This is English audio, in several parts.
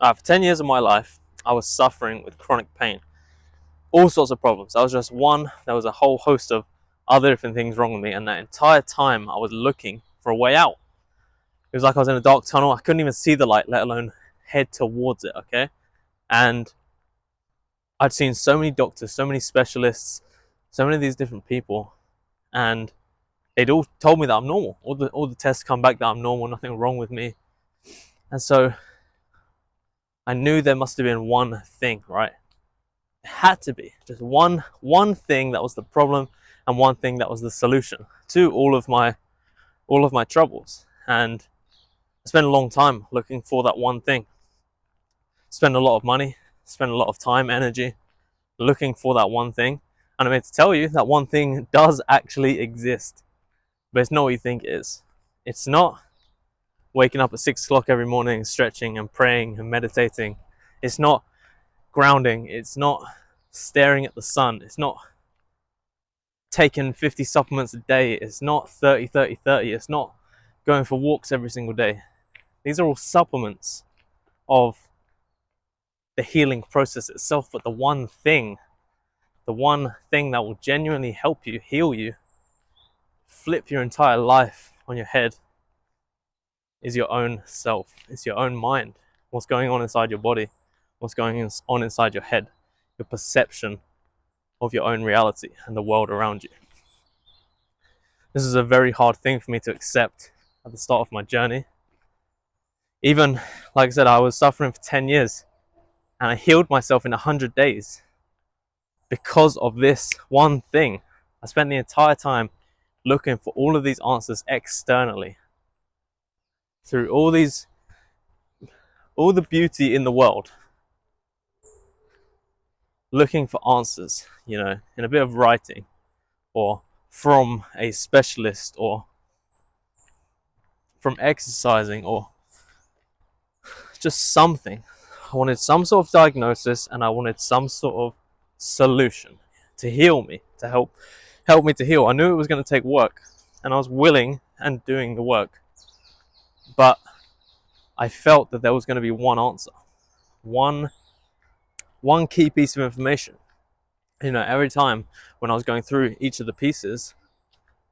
For 10 years of my life, I was suffering with chronic pain, all sorts of problems. That was just one. There was a whole host of other different things wrong with me, and that entire time I was looking for a way out. It was like I was in a dark tunnel. I couldn't even see the light, let alone head towards it, okay? And I'd seen so many doctors, so many specialists, so many of these different people, and they'd all told me that I'm normal. All the tests come back that I'm normal, nothing wrong with me. And so I knew there must have been one thing, right? It had to be just one thing that was the problem, and one thing that was the solution to all of my troubles. And I spent a long time looking for that one thing. Spent a lot of money, spent a lot of time, energy looking for that one thing. And I'm here to tell you that one thing does actually exist, but it's not what you think it is. It's not waking up at 6 o'clock every morning, stretching and praying and meditating. It's not grounding. It's not staring at the sun. It's not taking 50 supplements a day. It's not 30, 30, 30. It's not going for walks every single day. These are all supplements of the healing process itself, but the one thing that will genuinely help you, heal you, flip your entire life on your head is your own self. It's your own mind. What's going on inside your body, what's going on inside your head, your perception of your own reality and the world around you. This is a very hard thing for me to accept at the start of my journey. Even, like I said, I was suffering for 10 years and I healed myself in 100 days because of this one thing. I spent the entire time looking for all of these answers externally, through all the beauty in the world, looking for answers, in a bit of writing, or from a specialist, or from exercising, or just something. I wanted some sort of diagnosis, and I wanted some sort of solution to heal me, to help me to heal. I knew it was going to take work, and I was willing and doing the work, but I felt that there was going to be one answer, one key piece of information. Every time when I was going through each of the pieces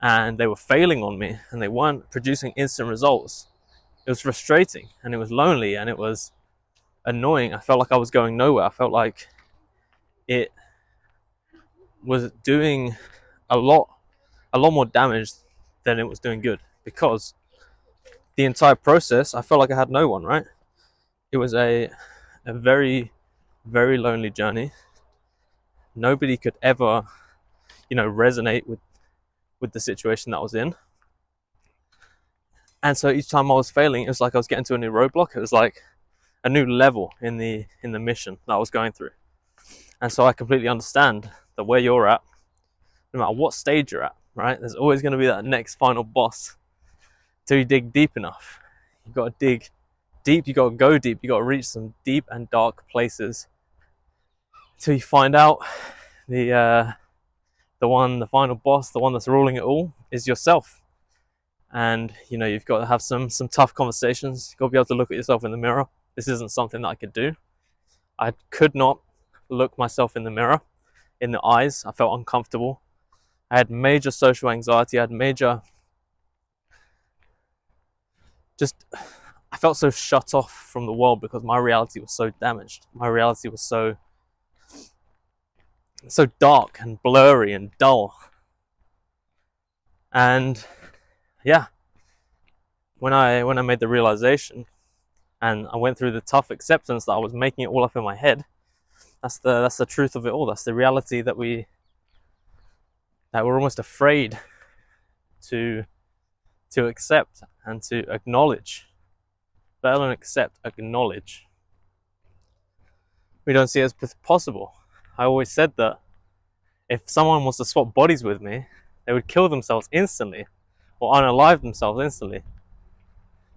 and they were failing on me and they weren't producing instant results, it was frustrating and it was lonely and it was annoying. I felt like I was going nowhere. I felt like it was doing a lot more damage than it was doing good, because the entire process, I felt like I had no one, right? It was a very, very lonely journey. Nobody could ever, resonate with the situation that I was in. And so each time I was failing, it was like I was getting to a new roadblock. It was like a new level in the mission that I was going through. And so I completely understand that where you're at, no matter what stage you're at, right, there's always going to be that next final boss till you dig deep enough. You've got to dig deep, you've got to go deep, you've got to reach some deep and dark places till you find out the final boss, the one that's ruling it all, is yourself. And you've got to have some tough conversations. You've got to be able to look at yourself in the mirror. This isn't something that I could do. I could not look myself in the mirror, in the eyes. I felt uncomfortable. I had major social anxiety. I felt so shut off from the world because my reality was so damaged. My reality was so dark and blurry and dull. And yeah, when I made the realization and I went through the tough acceptance that I was making it all up in my head, that's the truth of it all. That's the reality that we're almost afraid to accept and to acknowledge. Let alone accept, acknowledge. We don't see it as possible. I always said that if someone wants to swap bodies with me, they would kill themselves instantly or unalive themselves instantly,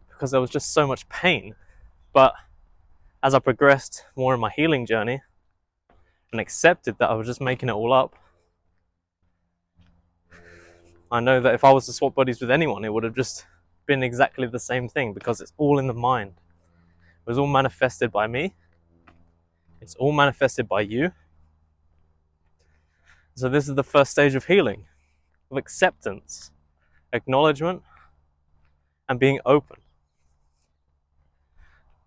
because there was just so much pain. But as I progressed more in my healing journey and accepted that I was just making it all up, I know that if I was to swap bodies with anyone, it would have just been exactly the same thing, because it's all in the mind. was all manifested by me. It's all manifested by you. So this is the first stage of healing, of acceptance, acknowledgement, and being open.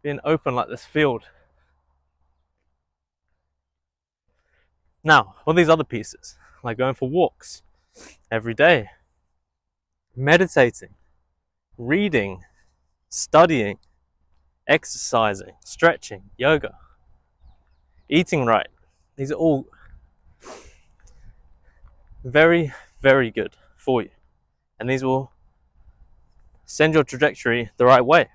Being open like this field. Now, all these other pieces, like going for walks every day, meditating, reading, studying, exercising, stretching, yoga, eating right. These are all very, very good for you. And these will send your trajectory the right way.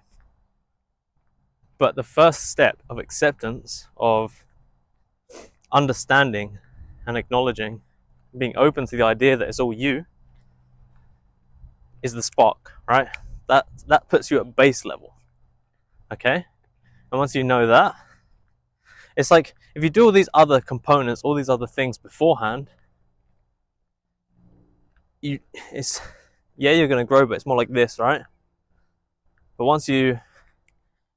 But the first step of acceptance, of understanding and acknowledging, being open to the idea that it's all you, is the spark, right? That puts you at base level. Okay? And once you know that, it's like if you do all these other components, all these other things beforehand, you're going to grow, but it's more like this, right? But once you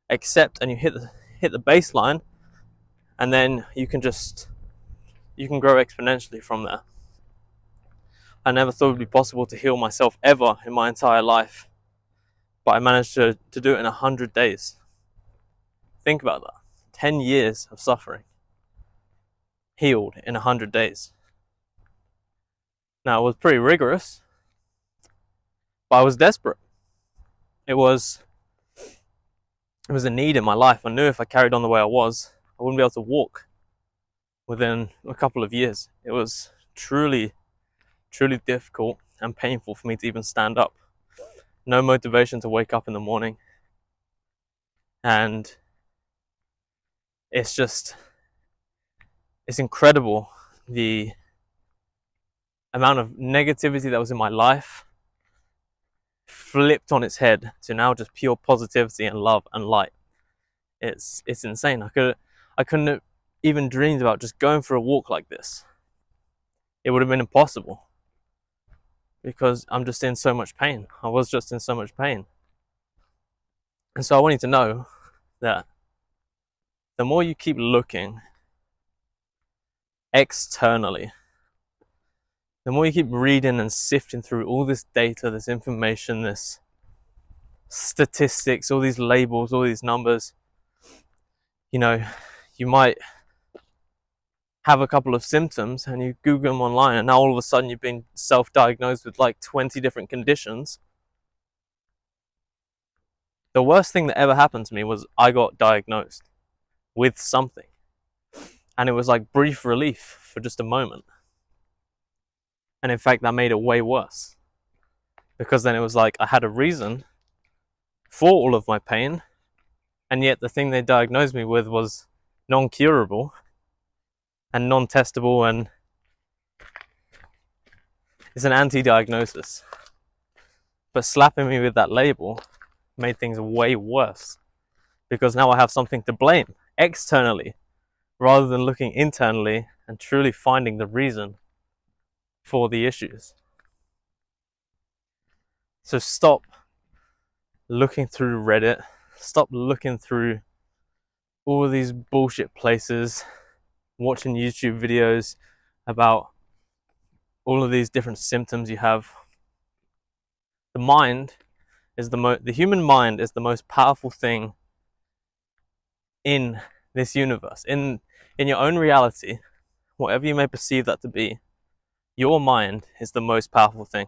accept and you hit the baseline, and then you can grow exponentially from there. I never thought it would be possible to heal myself ever in my entire life, but I managed to do it in 100 days. Think about that. 10 years of suffering, healed in 100 days. Now, it was pretty rigorous, but I was desperate. It was a need in my life. I knew if I carried on the way I was, I wouldn't be able to walk within a couple of years. It was truly, truly difficult and painful for me to even stand up. No motivation to wake up in the morning. And it's incredible the amount of negativity that was in my life flipped on its head to now just pure positivity and love and light. It's insane. I couldn't have even dreamed about just going for a walk like this. It would have been impossible because I'm just in so much pain. I was just in so much pain. And so I want you to know that the more you keep looking externally, the more you keep reading and sifting through all this data, this information, this statistics, all these labels, all these numbers, you might have a couple of symptoms and you Google them online, and now all of a sudden you've been self-diagnosed with like 20 different conditions. The worst thing that ever happened to me was I got diagnosed with something, and it was like brief relief for just a moment. And in fact, that made it way worse, because then it was like I had a reason for all of my pain, and yet the thing they diagnosed me with was non-curable and non-testable, and it's an anti-diagnosis. But slapping me with that label made things way worse, because now I have something to blame externally rather than looking internally and truly finding the reason for the issues. So stop looking through Reddit, stop looking through all these bullshit places, watching YouTube videos about all of these different symptoms you have. The human mind is the most powerful thing in this universe. In your own reality, whatever you may perceive that to be, your mind is the most powerful thing.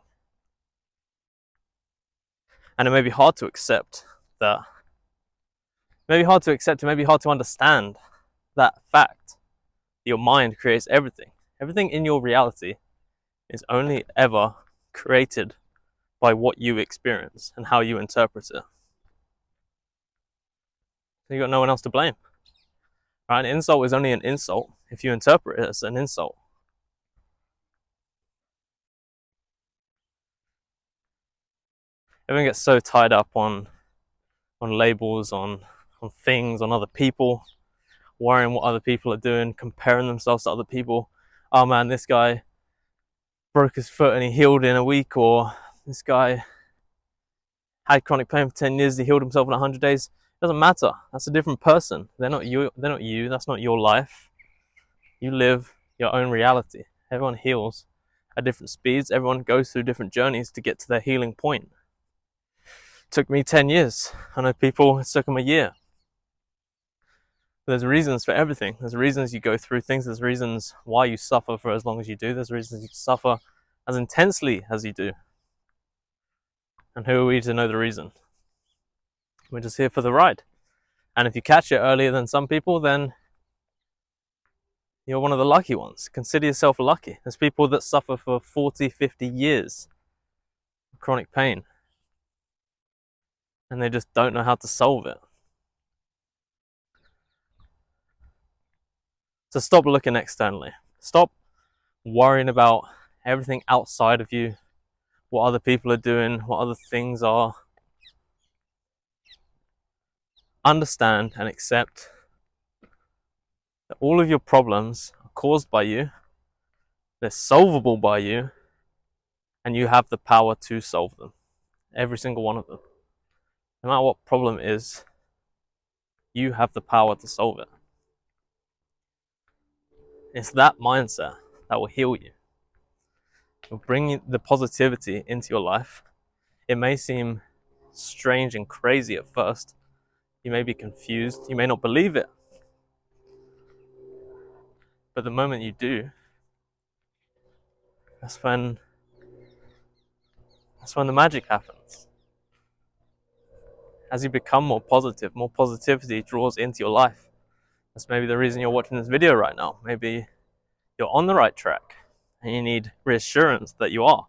And it may be hard to accept that. It may be hard to accept, it may be hard to understand that fact. Your mind creates everything. Everything in your reality is only ever created by what you experience and how you interpret it. So you've got no one else to blame. Right? An insult is only an insult if you interpret it as an insult. Everyone gets so tied up on labels, on things, on other people, worrying what other people are doing, comparing themselves to other people. Oh man, this guy broke his foot and he healed in a week, or this guy had chronic pain for 10 years, he healed himself in 100 days. Doesn't matter. That's a different person. They're not you. They're not you. That's not your life. You live your own reality. Everyone heals at different speeds. Everyone goes through different journeys to get to their healing point. It took me 10 years. I know people, it took them a year. There's reasons for everything. There's reasons you go through things. There's reasons why you suffer for as long as you do. There's reasons you suffer as intensely as you do. And who are we to know the reason? We're just here for the ride. And if you catch it earlier than some people, then you're one of the lucky ones. Consider yourself lucky. There's people that suffer for 40, 50 years of chronic pain, and they just don't know how to solve it. So stop looking externally. Stop worrying about everything outside of you, what other people are doing, what other things are. Understand and accept that all of your problems are caused by you, they're solvable by you, and you have the power to solve them. Every single one of them. No matter what problem it is, you have the power to solve it. It's that mindset that will heal you. It will bring the positivity into your life. It may seem strange and crazy at first. You may be confused. You may not believe it. But the moment you do, that's when the magic happens. As you become more positive, more positivity draws into your life. That's maybe the reason you're watching this video right now. Maybe you're on the right track and you need reassurance that you are.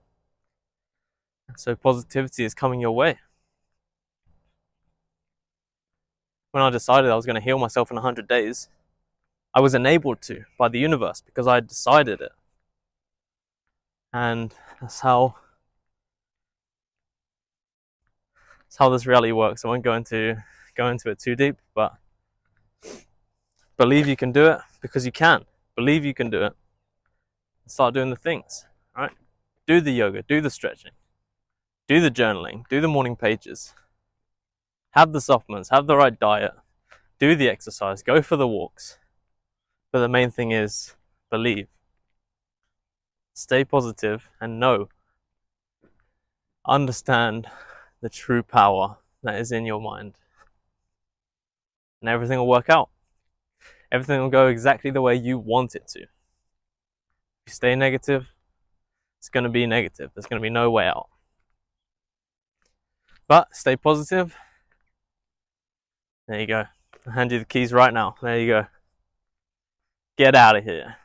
So positivity is coming your way. When I decided I was going to heal myself in 100 days, I was enabled to by the universe because I decided it. And that's how this reality works. I won't go into it too deep, but believe you can do it because you can. Believe you can do it. Start doing the things, right? Do the yoga, do the stretching, do the journaling, do the morning pages, have the supplements, have the right diet, do the exercise, go for the walks. But the main thing is believe. Stay positive and know. Understand the true power that is in your mind. And everything will work out. Everything will go exactly the way you want it to. If you stay negative, it's going to be negative. There's going to be no way out. But stay positive. There you go. I'll hand you the keys right now. There you go. Get out of here.